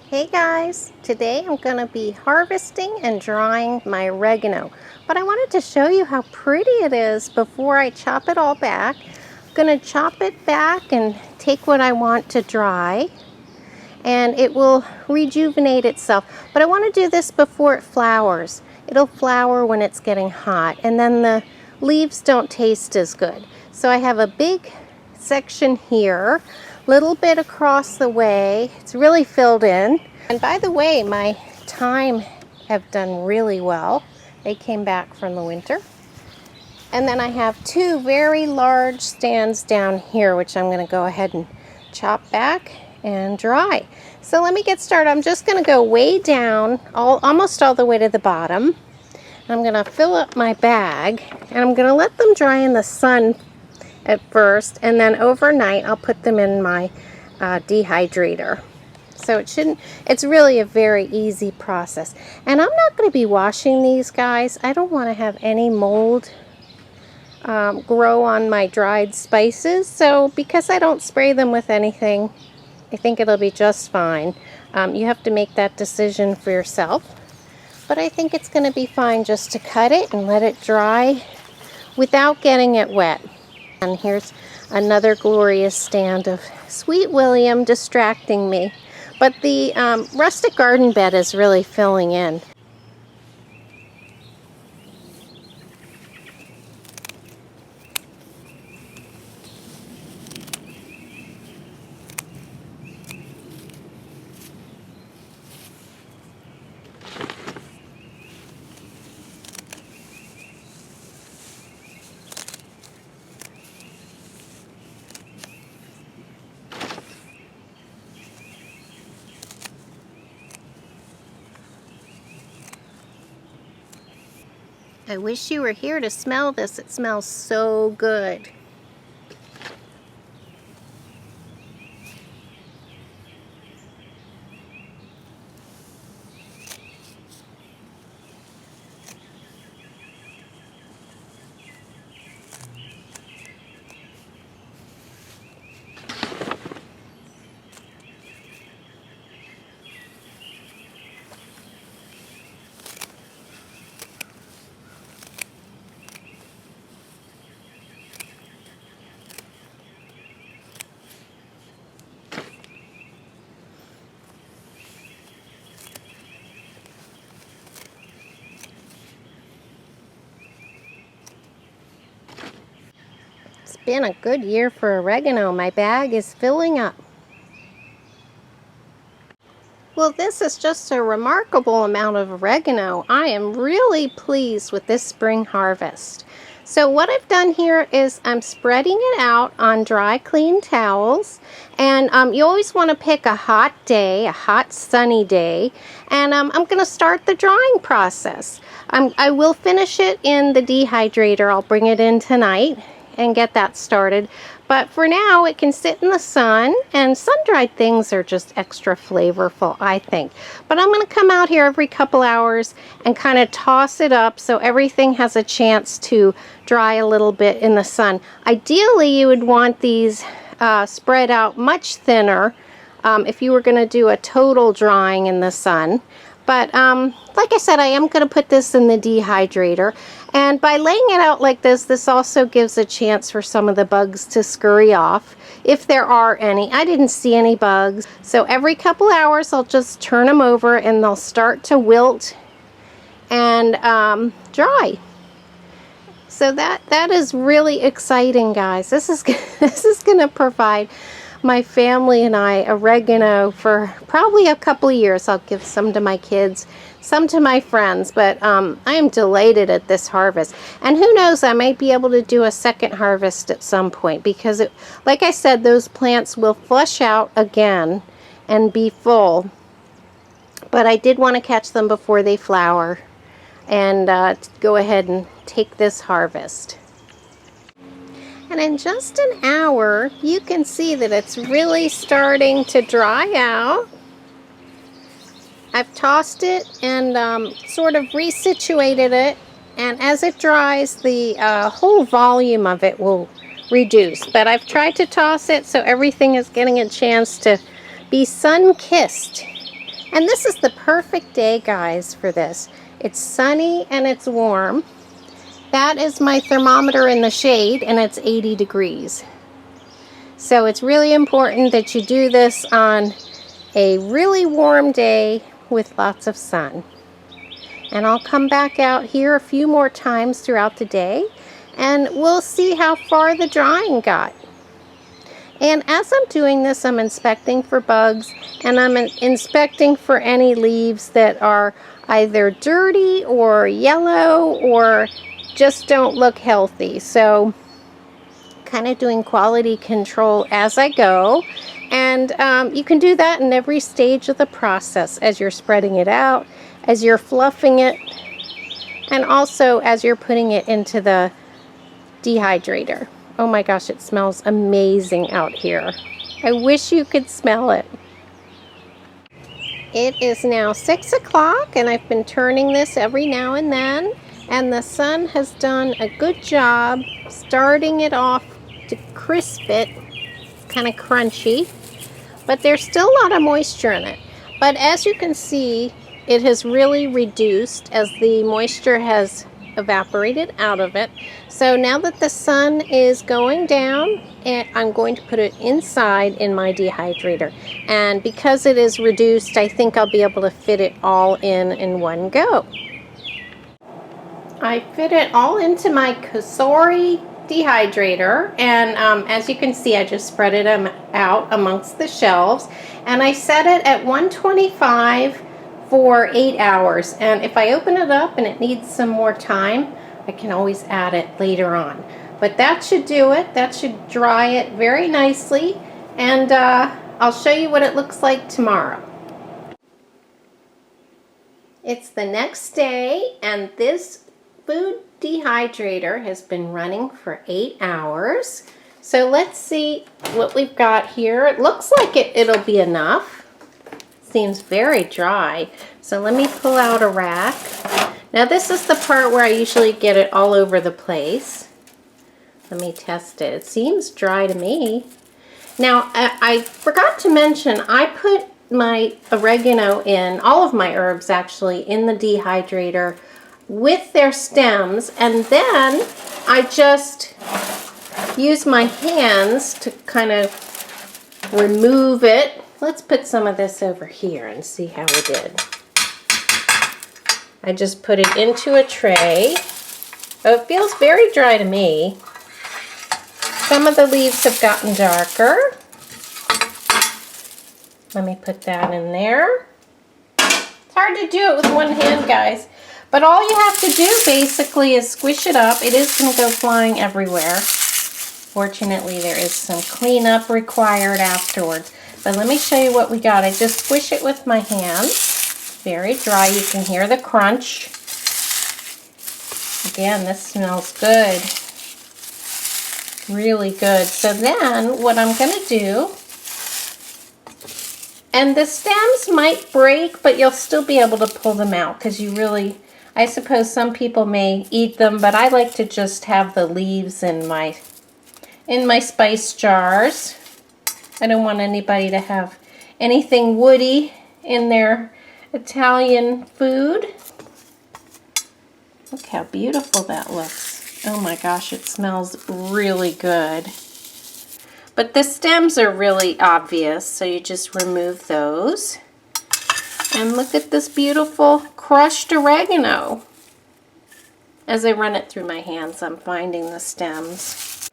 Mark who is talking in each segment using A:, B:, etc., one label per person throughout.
A: Hey guys, today I'm going to be harvesting and drying my oregano, but I wanted to show you how pretty it is before I chop it all back. I'm going to chop it back and take what I want to dry, and it will rejuvenate itself. But I want to do this before it flowers. It'll flower when it's getting hot, and then the leaves don't taste as good. So I have a big section here, little bit across the way. It's really filled in. And by the way, my thyme have done really well. They came back from the winter. And then I have two very large stands down here, which I'm going to go ahead and chop back and dry. So let me get started. I'm just going to go way down, almost all the way to the bottom. I'm going to fill up my bag, and I'm going to let them dry in the sun at first, and then overnight I'll put them in my dehydrator. So it's really a very easy process. And I'm not going to be washing these guys. I don't want to have any mold grow on my dried spices. So because I don't spray them with anything, I think it'll be just fine. You have to make that decision for yourself. But I think it's going to be fine just to cut it and let it dry without getting it wet. And here's another glorious stand of Sweet William distracting me. But the rustic garden bed is really filling in. I wish you were here to smell this. It smells so good. It's been a good year for oregano. My bag is filling up. Well, this is just a remarkable amount of oregano. I am really pleased with this spring harvest. So what I've done here is I'm spreading it out on dry, clean towels. And you always want to pick a hot day, a hot sunny day. And I'm going to start the drying process. I will finish it in the dehydrator. I'll bring it in tonight and get that started. But for now, it can sit in the sun, and sun-dried things are just extra flavorful, I think. But I'm going to come out here every couple hours and kind of toss it up so everything has a chance to dry a little bit in the sun. Ideally, you would want these spread out much thinner if you were going to do a total drying in the sun. But like I said, I am going to put this in the dehydrator. And by laying it out like this also gives a chance for some of the bugs to scurry off, if there are any. I didn't see any bugs. So every couple hours, I'll just turn them over and they'll start to wilt and dry. So that is really exciting, guys. This is going to provide my family and I oregano for probably a couple of years. I'll give some to my kids, some to my friends, but I am delighted at this harvest. And who knows, I might be able to do a second harvest at some point, because like I said, those plants will flush out again and be full. But I did want to catch them before they flower and go ahead and take this harvest. And in just an hour, you can see that it's really starting to dry out. I've tossed it and sort of resituated it, and as it dries, the whole volume of it will reduce. But I've tried to toss it so everything is getting a chance to be sun-kissed. And this is the perfect day, guys, for this. It's sunny and it's warm. That is my thermometer in the shade, and it's 80 degrees. So it's really important that you do this on a really warm day with lots of sun. And I'll come back out here a few more times throughout the day, and we'll see how far the drying got. And as I'm doing this, I'm inspecting for bugs, and I'm inspecting for any leaves that are either dirty or yellow or just don't look healthy. So kind of doing quality control as I go. And you can do that in every stage of the process, as you're spreading it out, as you're fluffing it, and also as you're putting it into the dehydrator. Oh my gosh, it smells amazing out here. I wish you could smell it. It is now 6 o'clock, and I've been turning this every now and then, and the sun has done a good job starting it off to crisp it. Kind of crunchy, but there's still a lot of moisture in it. But as you can see, it has really reduced as the moisture has evaporated out of it. So now that the sun is going down, I'm going to put it inside in my dehydrator. And because it is reduced, I think I'll be able to fit it all in one go. I fit it all into my Cosori dehydrator, and as you can see, I just spread it out amongst the shelves, and I set it at 125 for 8 hours. And if I open it up and it needs some more time, I can always add it later on. But that should do it. That should dry it very nicely, and I'll show you what it looks like tomorrow. It's the next day, and this food dehydrator has been running for 8 hours. So let's see what we've got here. It looks like it'll be enough. Seems very dry. So let me pull out a rack. Now this is the part where I usually get it all over the place. Let me test it. It seems dry to me. Now I forgot to mention, I put my oregano in, all of my herbs actually, in the dehydrator with their stems, and then I just use my hands to kind of remove it. Let's put some of this over here and see how we did. I just put it into a tray. Oh, it feels very dry to me. Some of the leaves have gotten darker. Let me put that in there. It's hard to do it with one hand, guys. But all you have to do basically is squish it up. It is going to go flying everywhere. Fortunately, there is some cleanup required afterwards. But let me show you what we got. I just squish it with my hands. Very dry. You can hear the crunch. Again, this smells good. Really good. So then what I'm going to do, and the stems might break, but you'll still be able to pull them out because you really, I suppose some people may eat them, but I like to just have the leaves in my spice jars. I don't want anybody to have anything woody in their Italian food. Look how beautiful that looks. Oh my gosh, it smells really good. But the stems are really obvious, so you just remove those. And look at this beautiful crushed oregano. As I run it through my hands, I'm finding the stems.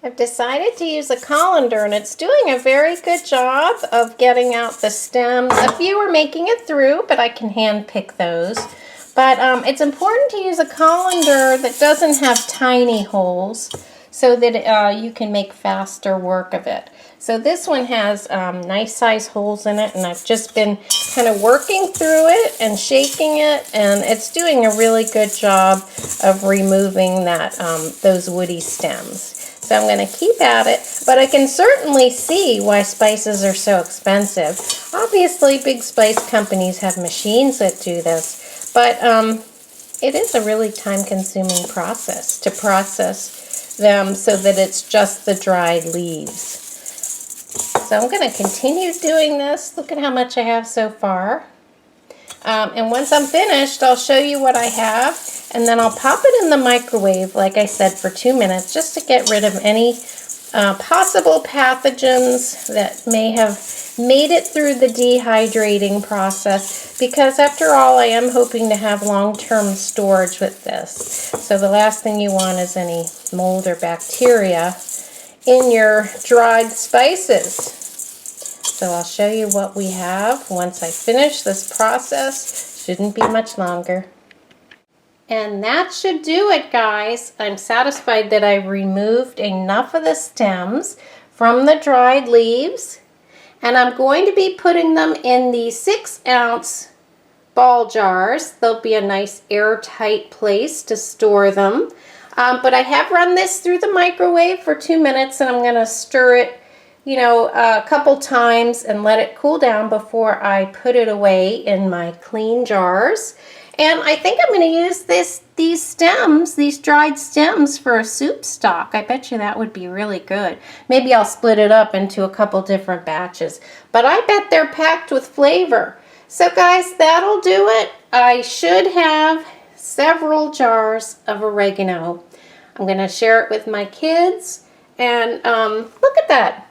A: I've decided to use a colander, and it's doing a very good job of getting out the stems. A few are making it through, but I can hand pick those. But it's important to use a colander that doesn't have tiny holes so that you can make faster work of it. So this one has nice size holes in it, and I've just been kind of working through it and shaking it, and it's doing a really good job of removing that those woody stems. So I'm going to keep at it, but I can certainly see why spices are so expensive. Obviously, big spice companies have machines that do this, but it is a really time-consuming process to process them so that it's just the dried leaves. So I'm going to continue doing this. Look at how much I have so far. And once I'm finished, I'll show you what I have, and then I'll pop it in the microwave, like I said, for 2 minutes, just to get rid of any possible pathogens that may have made it through the dehydrating process, because after all, I am hoping to have long-term storage with this. So the last thing you want is any mold or bacteria in your dried spices. So I'll show you what we have once I finish this process. Shouldn't be much longer. And that should do it, guys. I'm satisfied that I removed enough of the stems from the dried leaves. And I'm going to be putting them in the 6-ounce ball jars. They'll be a nice airtight place to store them. But I have run this through the microwave for 2 minutes, and I'm going to stir it a couple times and let it cool down before I put it away in my clean jars. And I think I'm going to use these stems, these dried stems, for a soup stock. I bet you that would be really good. Maybe I'll split it up into a couple different batches. But I bet they're packed with flavor. So guys, that'll do it. I should have several jars of oregano. I'm going to share it with my kids. And look at that.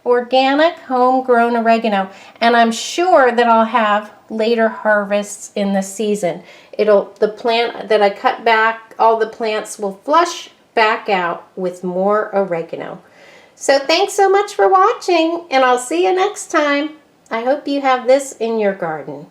A: Organic homegrown oregano, and I'm sure that I'll have later harvests in the season. The plant that I cut back, all the plants will flush back out with more oregano. So thanks so much for watching, and I'll see you next time. I hope you have this in your garden.